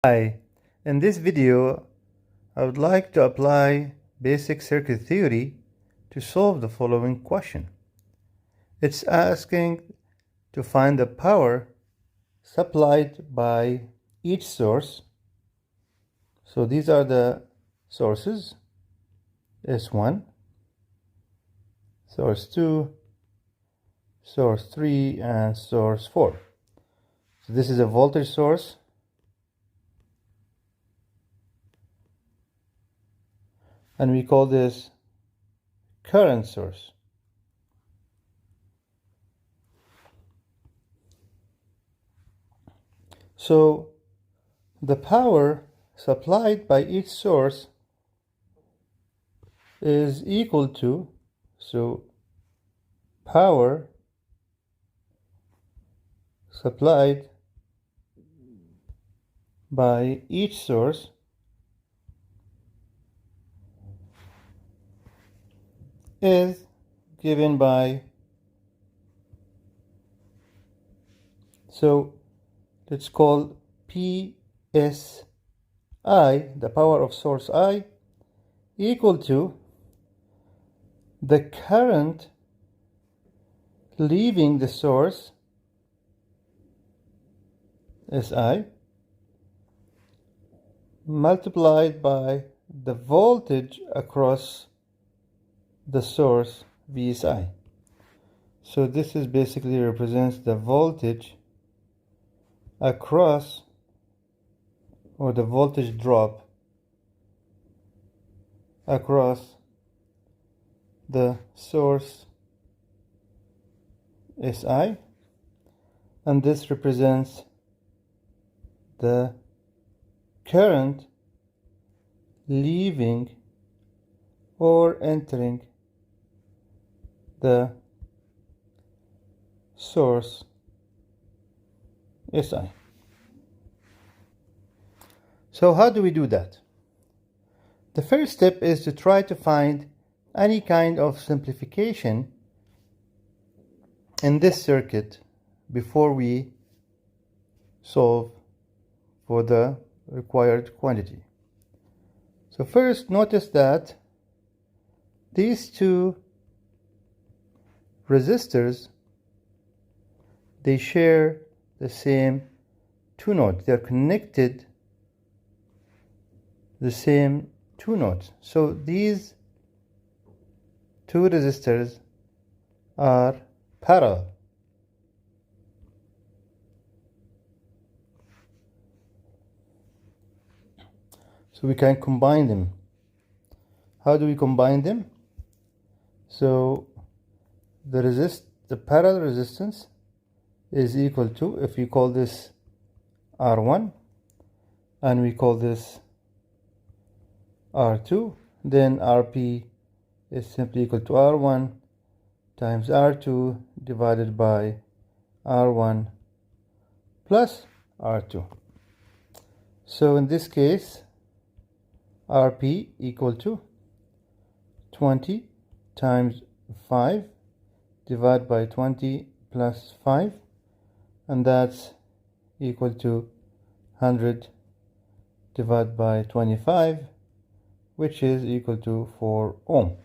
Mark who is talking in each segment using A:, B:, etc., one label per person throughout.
A: Hi, in this video I would like to apply basic circuit theory to solve the following question. It's asking to find the power supplied by each source. So these are the sources, S1, source 2, source 3, and source 4. So this is a voltage source. And we call this current source. So the power supplied by each source is equal to, so power supplied by each source is given by, so let's call PSI, the power of source I, equal to the current leaving the source, SI, multiplied by the voltage across the source, VSI. So this is basically represents the voltage across, or the voltage drop across the source SI, and this represents the current leaving or entering the source SI. So how do we do that? The first step is to try to find any kind of simplification in this circuit before we solve for the required quantity. So first, notice that these two resistors, they share the same two nodes. They're connected the same two nodes. So these two resistors are parallel. So we can combine them. How do we combine them? So the parallel resistance is equal to, if we call this R1 and we call this R2, then RP is simply equal to R1 times R2 divided by R1 plus R2. So in this case, RP equal to 20 times 5 divided by 20 plus 5, and that's equal to 100 divided by 25, which is equal to 4 ohm.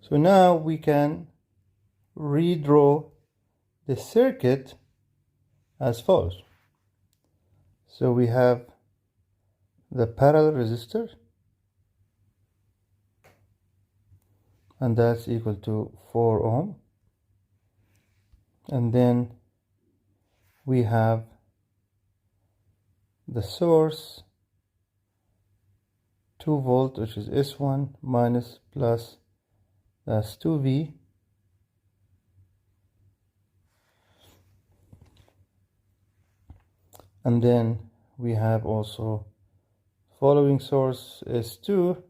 A: So now we can redraw the circuit as follows. So we have the parallel resistor, and that's equal to 4 ohm. And then we have the source 2 volt, which is S1 minus plus, that's 2V, and then we have also following source S2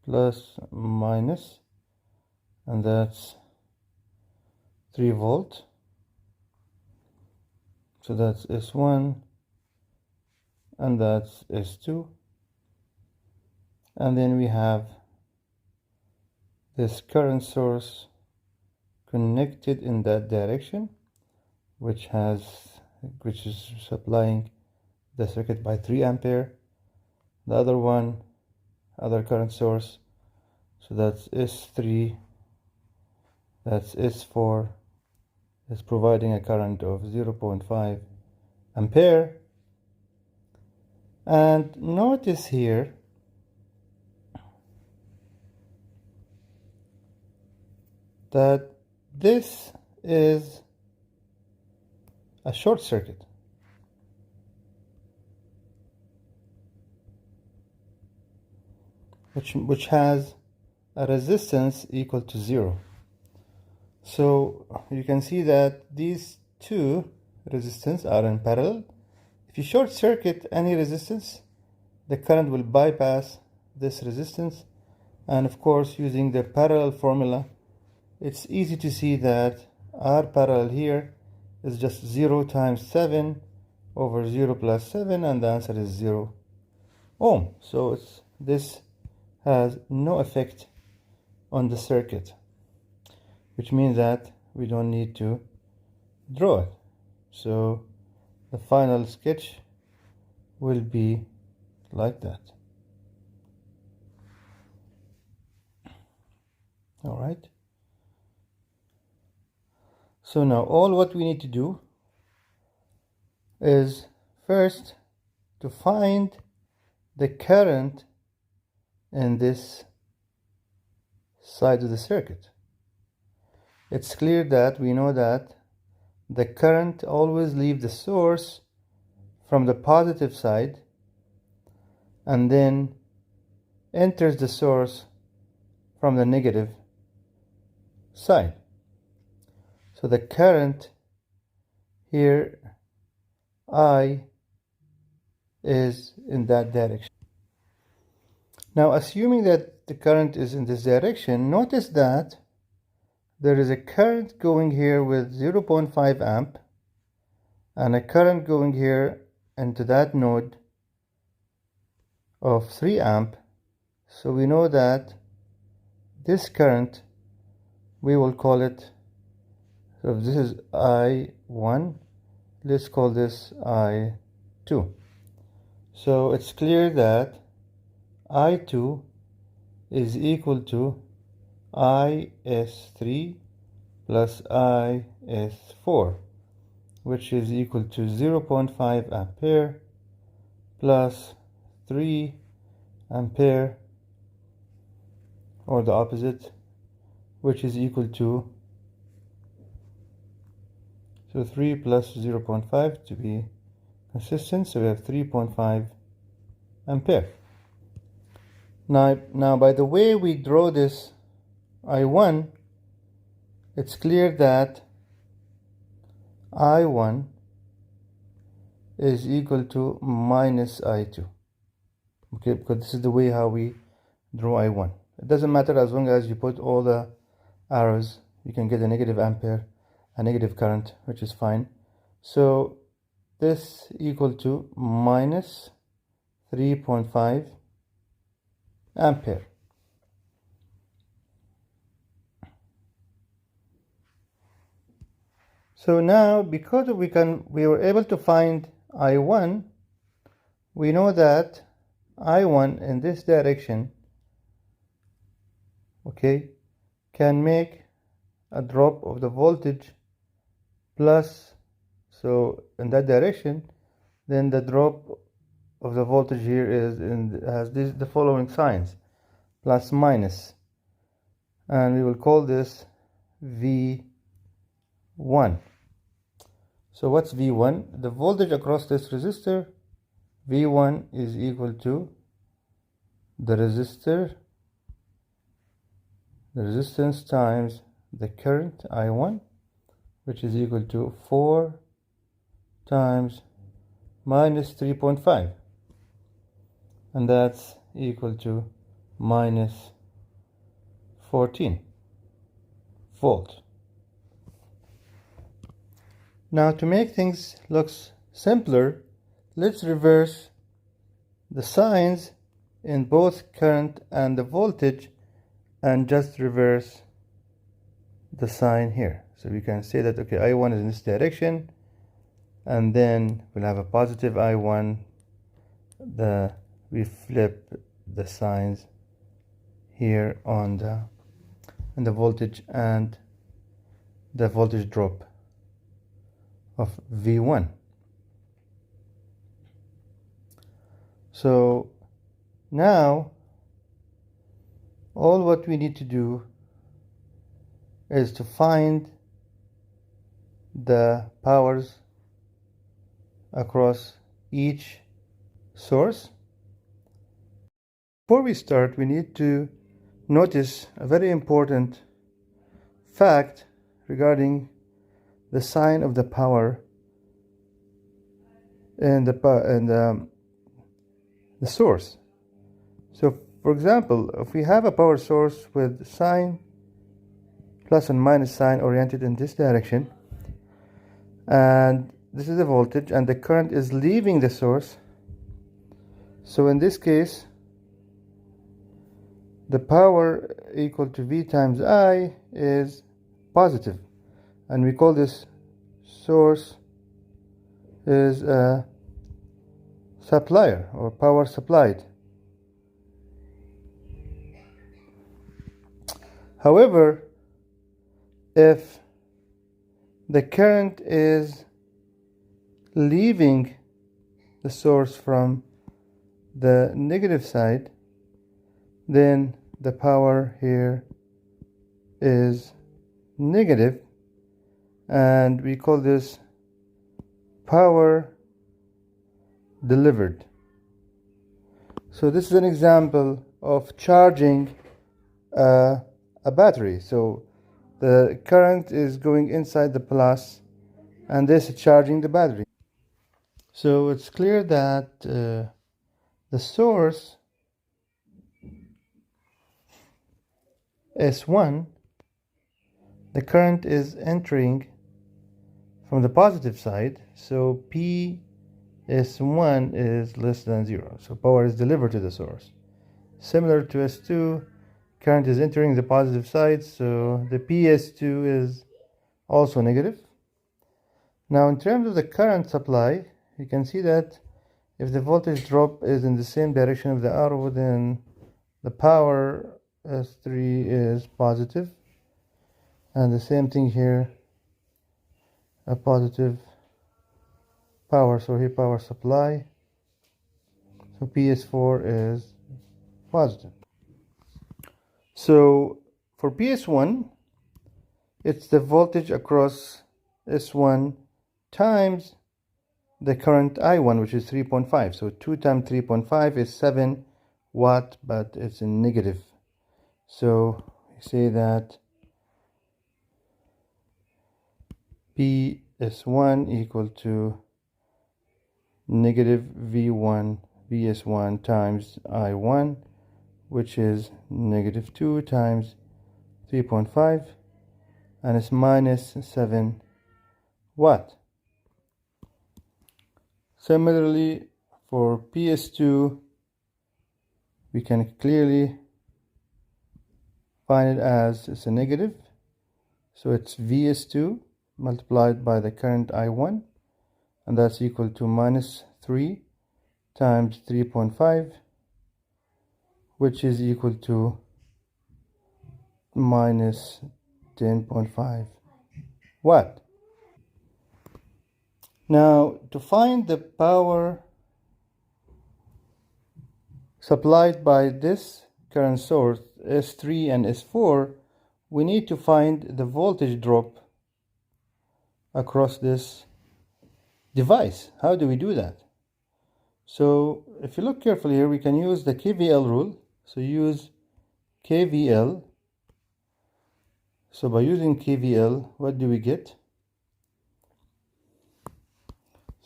A: plus minus, and that's 3 volt. So that's S1 and that's S2, and then we have this current source connected in that direction, which has which is supplying the circuit by 3 ampere. The other one, other current source, so that's S3, that's S4, is providing a current of 0.5 ampere. And notice here that this is a short circuit. Which has a resistance equal to 0. So you can see that these two resistance are in parallel. If you short circuit any resistance, the current will bypass this resistance, and of course, using the parallel formula, it's easy to see that R parallel here is just 0 times 7 over 0 plus 7, and the answer is 0 ohm. So this has no effect on the circuit, which means that we don't need to draw it. So the final sketch will be like that. All right. So now all what we need to do is first to find the current in this side of the circuit. It's clear that we know that the current always leaves the source from the positive side and then enters the source from the negative side. So the current here, I, is in that direction. Now, assuming that the current is in this direction, notice that there is a current going here with 0.5 amp and a current going here into that node of 3 amp. So we know that this current, we will call it, so if this is I1, let's call this I2. So it's clear that I2 is equal to IS3 plus IS4, which is equal to 0.5 ampere plus 3 ampere, or the opposite, which is equal to, so 3 plus 0.5 to be consistent, so we have 3.5 ampere. Now, by the way we draw this I1, it's clear that I1 is equal to minus I2. Okay, because this is the way how we draw I1. It doesn't matter as long as you put all the arrows, you can get a negative ampere, a negative current, which is fine. So this equal to minus 3.5 ampere. So now, because we were able to find I1, we know that I1 in this direction, okay, can make a drop of the voltage plus, so in that direction, then the drop of the voltage here has the following signs, plus minus, and we will call this V1. So what's V1? The voltage across this resistor, V1 is equal to the resistance times the current I1, which is equal to 4 times minus 3.5, and that's equal to minus 14 volts. Now, to make things look simpler, let's reverse the signs in both current and the voltage and just reverse the sign here. So we can say that, okay, I1 is in this direction and then we'll have a positive I1. We flip the signs here on the voltage and the voltage drop of V1. So now all what we need to do is to find the powers across each source. Before we start, we need to notice a very important fact regarding the sign of the power and the source. So for example, if we have a power source with sign plus and minus sign oriented in this direction, and this is the voltage and the current is leaving the source, so in this case the power equal to V times I is positive, and we call this source is a supplier or power supplied. However, if the current is leaving the source from the negative side, then the power here is negative, and we call this power delivered. So this is an example of charging a battery. So the current is going inside the plus, and this is charging the battery. So it's clear that the source S1, the current is entering from the positive side, so P S1 is less than 0, so power is delivered to the source. Similar to S2, current is entering the positive side, so the PS2 is also negative. Now in terms of the current supply, you can see that if the voltage drop is in the same direction of the arrow, then the power S3 is positive, and the same thing here, a positive power, so here power supply, so PS4 is positive. So for PS1, it's the voltage across S1 times the current I1, which is 3.5. So 2 times 3.5 is 7 watt, but it's in negative. So we say that PS1 equal to negative V1 VS1 times I1, which is negative 2 times 3.5, and it's minus 7 watt. Similarly, for PS2, we can clearly find it as it's a negative, so it's VS2 multiplied by the current I1, and that's equal to minus 3 times 3.5, which is equal to minus 10.5 watt. Now, to find the power supplied by this current source, S3 and S4, we need to find the voltage drop across this device. How do we do that? So if you look carefully here, we can use the KVL rule. So use KVL. So by using KVL, what do we get?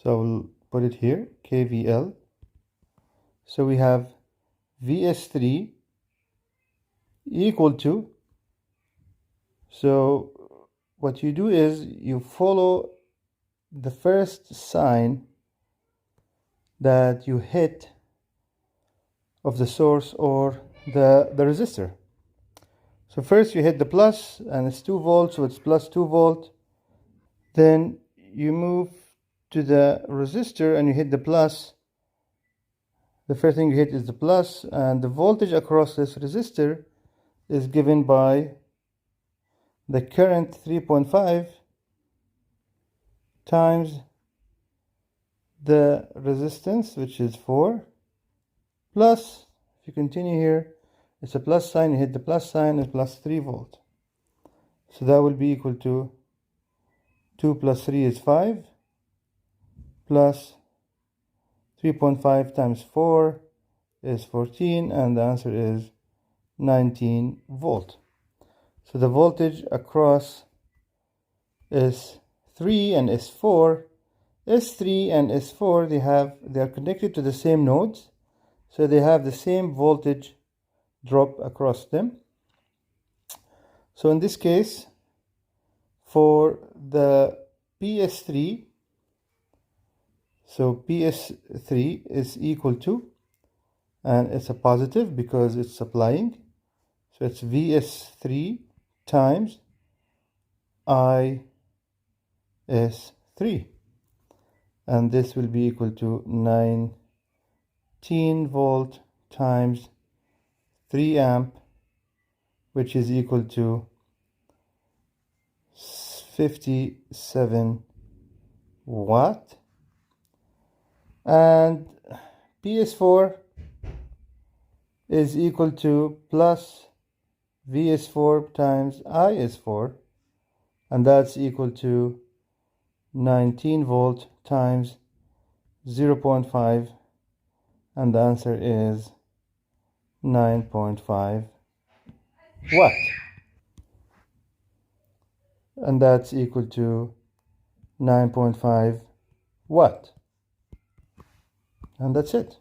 A: So I will put it here, KVL. So we have VS3 equal to, so what you do is you follow the first sign that you hit of the source or the resistor. So first you hit the plus, and it's 2 volts, so it's plus 2 volt. Then you move to the resistor and you hit the plus, the first thing you hit is the plus, and the voltage across this resistor is given by the current 3.5 times the resistance, which is 4, plus, if you continue here, it's a plus sign, you hit the plus sign, it's plus 3 volt. So that will be equal to 2 plus 3 is 5, plus 3.5 times 4 is 14, and the answer is 19 volt. So the voltage across S3 and S4, S3 and S4, they are connected to the same nodes, so they have the same voltage drop across them. So in this case, for the PS3, so PS3 is equal to, and it's a positive because it's supplying, so it's VS3 times IS3, and this will be equal to 19 volt times 3 amp, which is equal to 57 watt. And PS4 is equal to plus VS4 times IS4, and that's equal to 19 volt times 0.5, and the answer is 9.5 watt, and that's equal to 9.5 watt, and that's it.